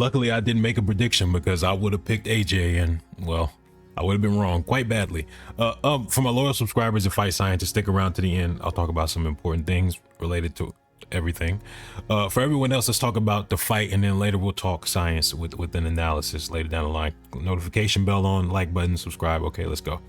Luckily, I didn't make a prediction because I would have picked AJ, and well, I would have been wrong quite badly. For my loyal subscribers and fight scientists, stick around to the end. I'll talk about some important things related to everything. For everyone else, let's talk about the fight, and then later we'll talk science with an analysis later down the line. Notification bell on, like button, subscribe. Okay, let's go.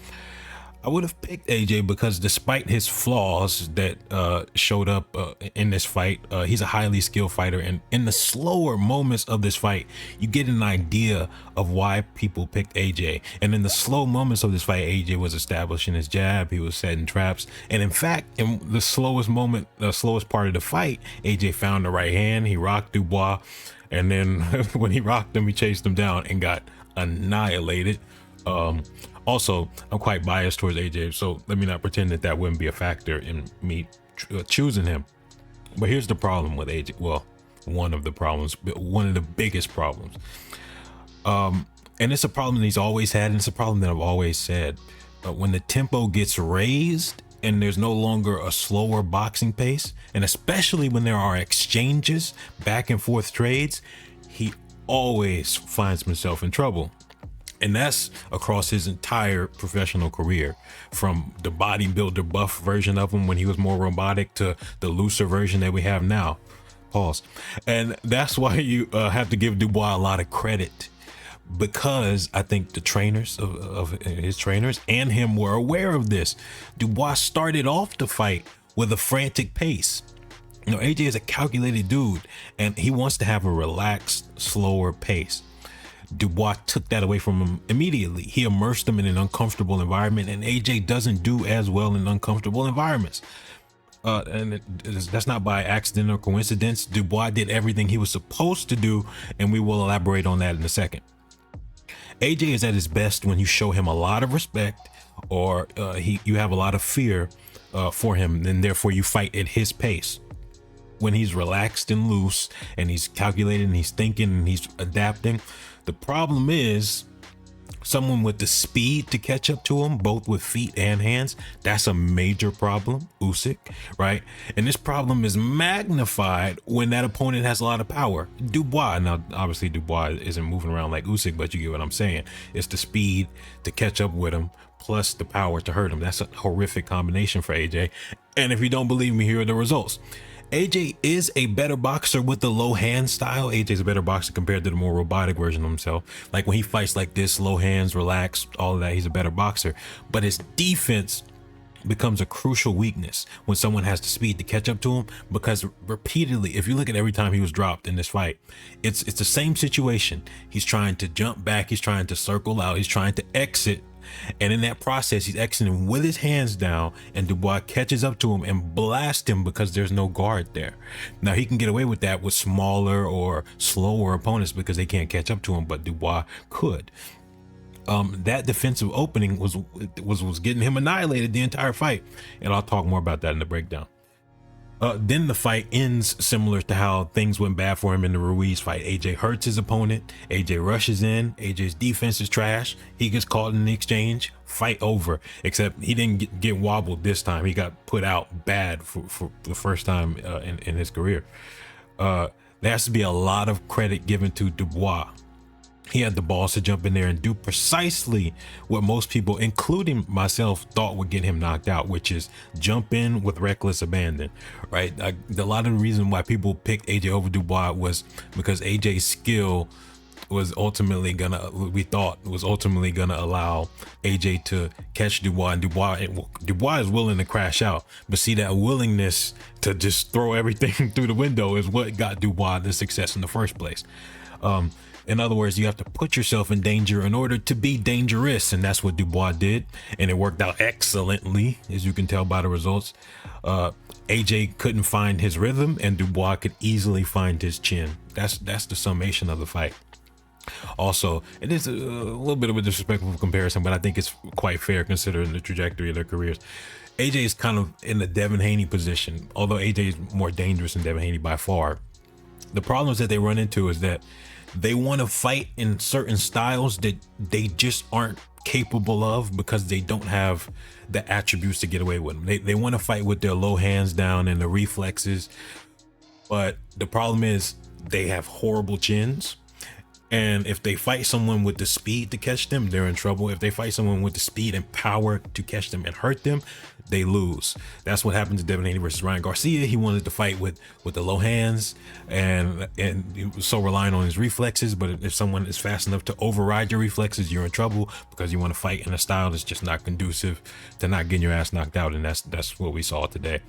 I would have picked AJ because despite his flaws that showed up in this fight, he's a highly skilled fighter, and in the slower moments of this fight, you get an idea of why people picked AJ. And in the slow moments of this fight, AJ was establishing his jab, he was setting traps, and in fact, in the slowest moment, the slowest part of the fight, AJ found the right hand, he rocked Dubois, and then when he rocked him, he chased him down and got annihilated. Also, I'm quite biased towards AJ, so let me not pretend that that wouldn't be a factor in me choosing him. But here's the problem with AJ. Well, one of the problems, one of the biggest problems. And it's a problem that he's always had, and it's a problem that I've always said. When the tempo gets raised and there's no longer a slower boxing pace, and especially when there are exchanges, back and forth trades, he always finds himself in trouble. And that's across his entire professional career, from the bodybuilder buff version of him when he was more robotic to the looser version that we have now. Pause. And that's why you have to give Dubois a lot of credit, because I think the trainers of his trainers and him were aware of this. Dubois started off the fight with a frantic pace. You know, AJ is a calculated dude, and he wants to have a relaxed, slower pace. Dubois took that away from him immediately. He immersed him in an uncomfortable environment, and AJ doesn't do as well in uncomfortable environments. That's not by accident or coincidence. Dubois did everything he was supposed to do, and we will elaborate on that in a second. AJ is at his best when you show him a lot of respect, or you have a lot of fear for him, and therefore you fight at his pace. When he's relaxed and loose, and he's calculating, and he's thinking, and he's adapting. The problem is someone with the speed to catch up to him, both with feet and hands. That's a major problem, Usyk, right? And this problem is magnified when that opponent has a lot of power. Dubois, now obviously Dubois isn't moving around like Usyk, but you get what I'm saying. It's the speed to catch up with him, plus the power to hurt him. That's a horrific combination for AJ. And if you don't believe me, here are the results. AJ is a better boxer with the low hand style. AJ's a better boxer compared to the more robotic version of himself. Like when he fights like this, low hands, relaxed, all of that, he's a better boxer. But his defense becomes a crucial weakness when someone has the speed to catch up to him, because repeatedly, if you look at every time he was dropped in this fight, it's the same situation. He's trying to jump back, he's trying to circle out, he's trying to exit. And in that process, he's exiting with his hands down, and Dubois catches up to him and blasts him because there's no guard there. Now, he can get away with that with smaller or slower opponents because they can't catch up to him, but Dubois could. That defensive opening was getting him annihilated the entire fight, and I'll talk more about that in the breakdown. Then the fight ends similar to how things went bad for him in the Ruiz fight. AJ hurts his opponent, AJ rushes in, AJ's defense is trash, he gets caught in the exchange, fight over. Except he didn't get wobbled this time, he got put out bad for the first time in his career. There has to be a lot of credit given to Dubois. He had the balls to jump in there and do precisely what most people, including myself, thought would get him knocked out, which is jump in with reckless abandon, right? A lot of the reason why people picked AJ over Dubois was because AJ's skill was ultimately gonna allow AJ to catch Dubois, and Dubois is willing to crash out, but see, that willingness to just throw everything through the window is what got Dubois the success in the first place. In other words, you have to put yourself in danger in order to be dangerous, and that's what Dubois did, and it worked out excellently, as you can tell by the results. AJ couldn't find his rhythm, and Dubois could easily find his chin. That's the summation of the fight. Also, it is a little bit of a disrespectful comparison, but I think it's quite fair considering the trajectory of their careers. AJ is kind of in the Devin Haney position, although AJ is more dangerous than Devin Haney by far. The problems that they run into is that they want to fight in certain styles that they just aren't capable of because they don't have the attributes to get away with them. They want to fight with their low hands down and the reflexes, but the problem is they have horrible chins, And if they fight someone with the speed to catch them, they're in trouble. If they fight someone with the speed and power to catch them and hurt them, they lose. That's what happened to Devin Haney versus Ryan Garcia. He wanted to fight with the low hands, and he was so relying on his reflexes. But if someone is fast enough to override your reflexes, you're in trouble, because you want to fight in a style that's just not conducive to not getting your ass knocked out. And that's what we saw today.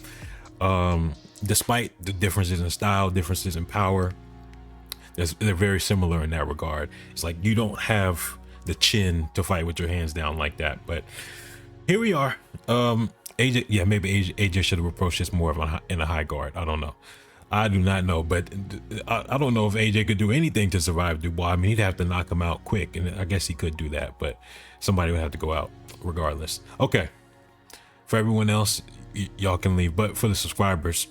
Despite the differences in style, differences in power, they're very similar in that regard. It's like you don't have the chin to fight with your hands down like that. But here we are. AJ, yeah, maybe AJ should have approached this more in a high guard. I don't know. I do not know, but I don't know if AJ could do anything to survive Dubois. I mean, he'd have to knock him out quick, and I guess he could do that, but somebody would have to go out regardless. Okay, for everyone else, y'all can leave, but for the subscribers,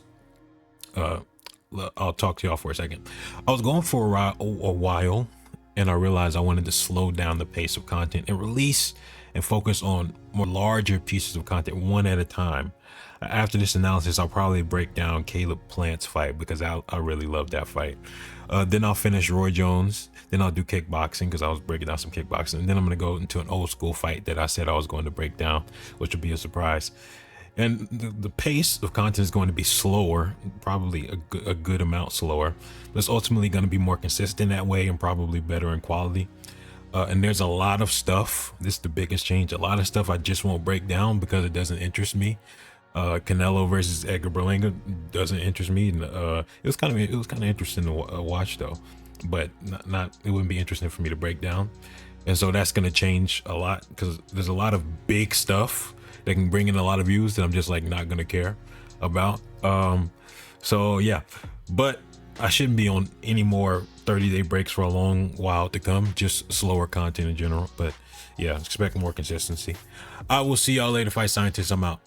I'll talk to y'all for a second. I was going for a while, and I realized I wanted to slow down the pace of content and release and focus on more larger pieces of content one at a time. After this analysis, I'll probably break down Caleb Plant's fight, because I really love that fight. Then I'll finish Roy Jones. Then I'll do kickboxing, because I was breaking down some kickboxing. And then I'm going to go into an old school fight that I said I was going to break down, which will be a surprise. And the pace of content is going to be slower, probably a good amount slower, but it's ultimately going to be more consistent that way, and probably better in quality. And there's a lot of stuff. This is the biggest change. A lot of stuff I just won't break down because it doesn't interest me. Canelo versus Edgar Berlanga doesn't interest me. And, it was kind of interesting to watch though, but it wouldn't be interesting for me to break down. And so that's going to change a lot, because there's a lot of big stuff that can bring in a lot of views that I'm just like not gonna care about. So yeah, but I shouldn't be on any more 30-day breaks for a long while to come, just slower content in general. But yeah, expect more consistency. I will see y'all later, Fight Scientists. I'm out.